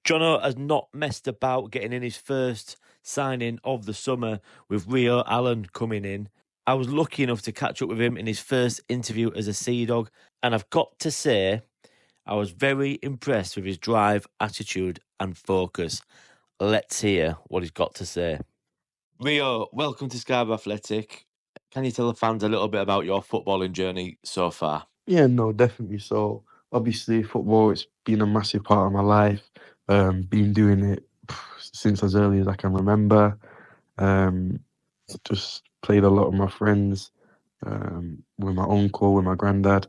Jono has not messed about getting in his first signing of the summer with Rio Allan coming in. I was lucky enough to catch up with him in his first interview as a Seadog, and I've got to say, I was very impressed with his drive, attitude, and focus. Let's hear what he's got to say. Rio, welcome to Scarborough Athletic. Can you tell the fans a little bit about your footballing journey so far? Yeah, no, definitely. So obviously football, it's been a massive part of my life. Been doing it since as early as I can remember. Um, just played a lot with my friends, with my uncle, with my granddad.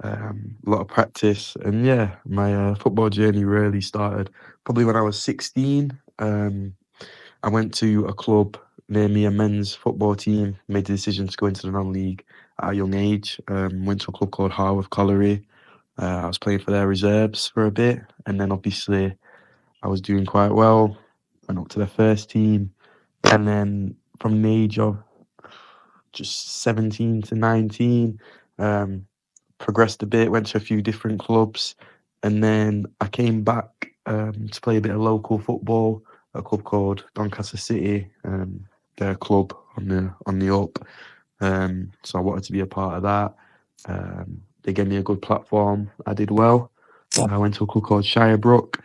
A lot of practice, and yeah, my football journey really started probably when I was 16. I went to a club near me, a men's football team, made the decision to go into the non-league at a young age. Went to a club called Harworth Colliery. I was playing for their reserves for a bit, and then obviously I was doing quite well. Went up to the first team, and then from the age of just 17 to 19, um, progressed a bit, went to a few different clubs, and then I came back to play a bit of local football, a club called Doncaster City, their club on the up. So I wanted to be a part of that. They gave me a good platform. I did well. I went to a club called Shirebrook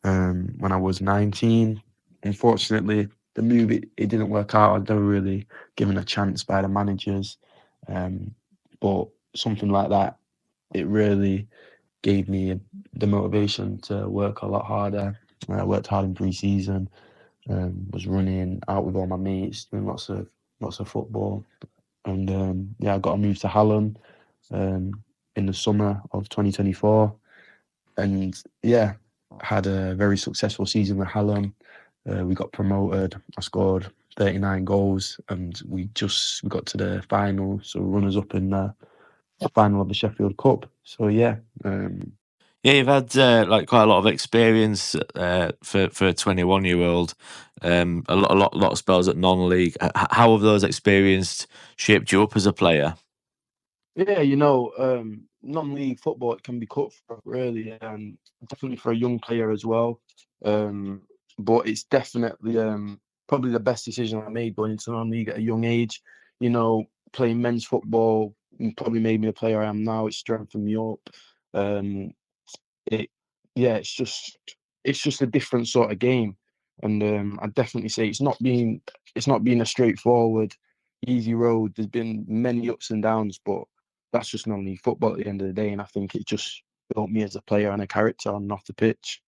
when I was 19. Unfortunately, the move it didn't work out. I was never really given a chance by the managers. But something like that, it really gave me the motivation to work a lot harder. I worked hard in pre-season, was running out with all my mates, doing lots of football, and yeah, I got a move to Hallam in the summer of 2024, and yeah, had a very successful season with Hallam. We got promoted. I scored 39 goals, and we got to the final, so runners up in the final of the Sheffield Cup. So yeah, Yeah, you've had like quite a lot of experience for a 21-year-old. A lot of spells at non-league. How have those experiences shaped you up as a player? yeah, non-league football it can be cutthroat really, and definitely for a young player as well. Um, but it's definitely probably the best decision I made going into non-league at a young age. You know, playing men's football probably made me the player I am now. It strengthened me up. Um, it yeah, it's just a different sort of game, and I definitely say it's not been a straightforward, easy road. There's been many ups and downs, but that's just non-league football at the end of the day, and I think it just built me as a player and a character on and off the pitch.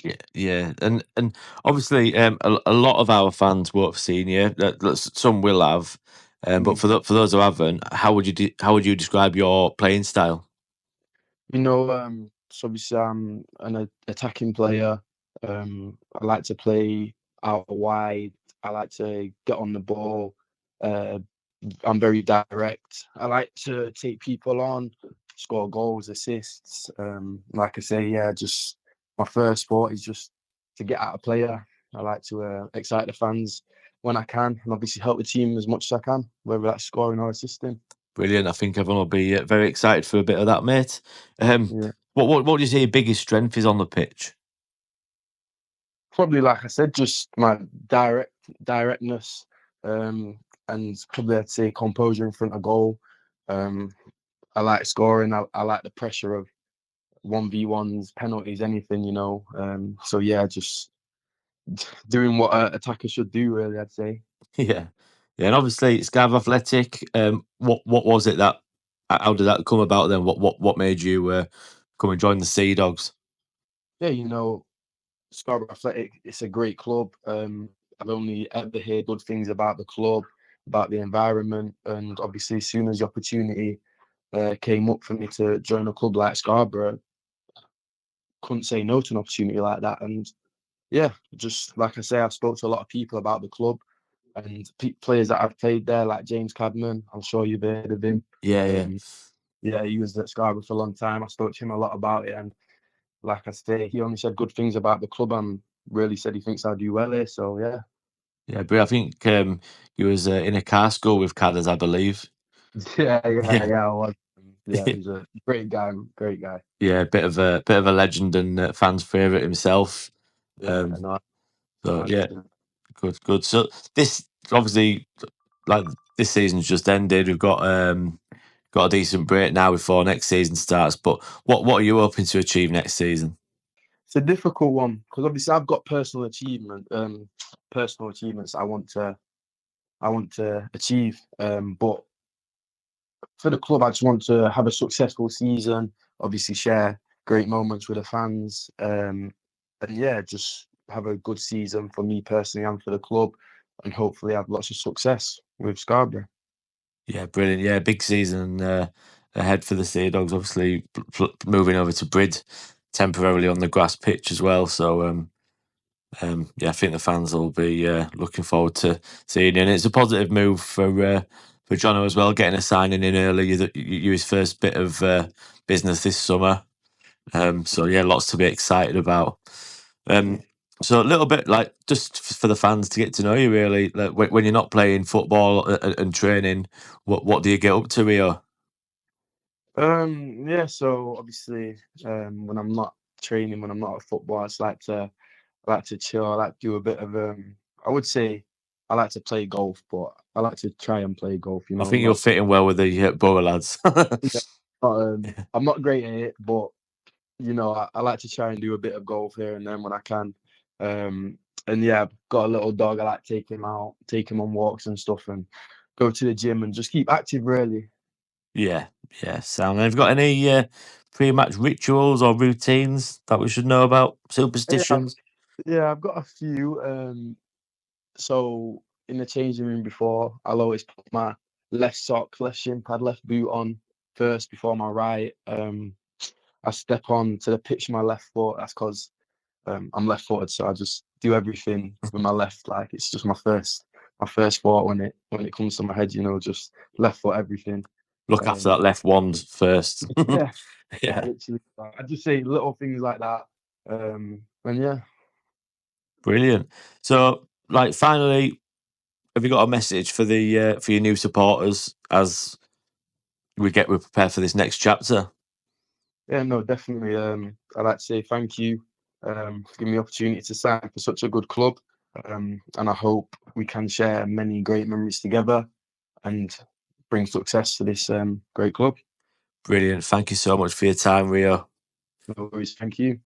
Yeah, yeah, and obviously, a lot of our fans won't have seen you. Some will have, but Mm. for those who haven't, how would you describe your playing style? So obviously I'm an attacking player. I like to play out wide. I like to get on the ball. Uh, I'm very direct. I like to take people on, score goals, assists. Like I say, yeah, just my first sport is just to get at a player. I like to excite the fans when I can, and obviously help the team as much as I can, whether that's scoring or assisting. Brilliant. I think everyone will be very excited for a bit of that, mate. Um, Yeah, what do you say your biggest strength is on the pitch? probably like I said, just my directness, um, and probably I'd say composure in front of goal. Um, I like scoring. I like the pressure of 1v1s, penalties, anything, So yeah, just doing what an attacker should do, really, I'd say. Yeah, yeah, and obviously Scarborough Athletic. What was it that? How did that come about then? What made you come and join the Seadogs? Yeah, Scarborough Athletic, it's a great club. I've only ever heard good things about the club, about the environment, and obviously, as soon as the opportunity came up for me to join a club like Scarborough, couldn't say no to an opportunity like that. And yeah, just like I say, I've spoke to a lot of people about the club and players that I've played there, like James Cadman. I'm sure you've heard of him. Yeah, yeah, Um, yeah, he was at Scarborough for a long time. I spoke to him a lot about it, and like I say, he only said good things about the club and really said he thinks I'll do well here. So yeah, yeah. But I think he was in a car school with Cadders, I believe. yeah, yeah, Yeah, yeah. I was. Yeah, he's a great guy, great guy. yeah. Bit of a legend and fans' favourite himself. Yeah, no, So I yeah, definitely. good. So this obviously, like this season's just ended. We've got a decent break now before next season starts. But what are you hoping to achieve next season? It's a difficult one because obviously I've got personal achievements I want to achieve. But for the club, I just want to have a successful season. Obviously, share great moments with the fans. And yeah, just have a good season for me personally and for the club, and hopefully have lots of success with Scarborough. Yeah, brilliant. Yeah, big season ahead for the Seadogs. Obviously, moving over to Brid temporarily on the grass pitch as well. So, yeah, I think the fans will be looking forward to seeing you. And it's a positive move for Jono as well, getting a signing in early. You his first bit of business this summer. So yeah, lots to be excited about. So a little bit like just for the fans to get to know you really. Like when you're not playing football and training, what do you get up to, Rio? Yeah, so obviously, when I'm not training, when I'm not at football, I like to chill. I like to do a bit of I would say I like to play golf, but I like to try and play golf. I think you're Not, fitting well with the Boro lads. yeah, I'm not great at it, but I like to try and do a bit of golf here and then when I can. And yeah, I've got a little dog. I like take him out, take him on walks and stuff, and go to the gym and just keep active. Really. Yeah, yeah, sound. Have you got any pre-match rituals or routines that we should know about? Yeah, Superstitions? yeah, I've got a few. So in the changing room before, I'll always put my left sock, left shin pad, left boot on first before my right. I step on to the pitch with my left foot. That's because I'm left footed, so I just do everything with my left. Like it's just my first thought when it comes to my head. Just left foot everything. Look after Um, that left wand first. yeah, Yeah, literally. I just say little things like that. And yeah, brilliant. So, like, finally, have you got a message for your new supporters as we prepare for this next chapter? yeah, no, definitely. I'd like to say thank you for giving me the opportunity to sign for such a good club. And I hope we can share many great memories together and bring success to this great club. Brilliant. Thank you so much for your time, Rio. No worries. Thank you.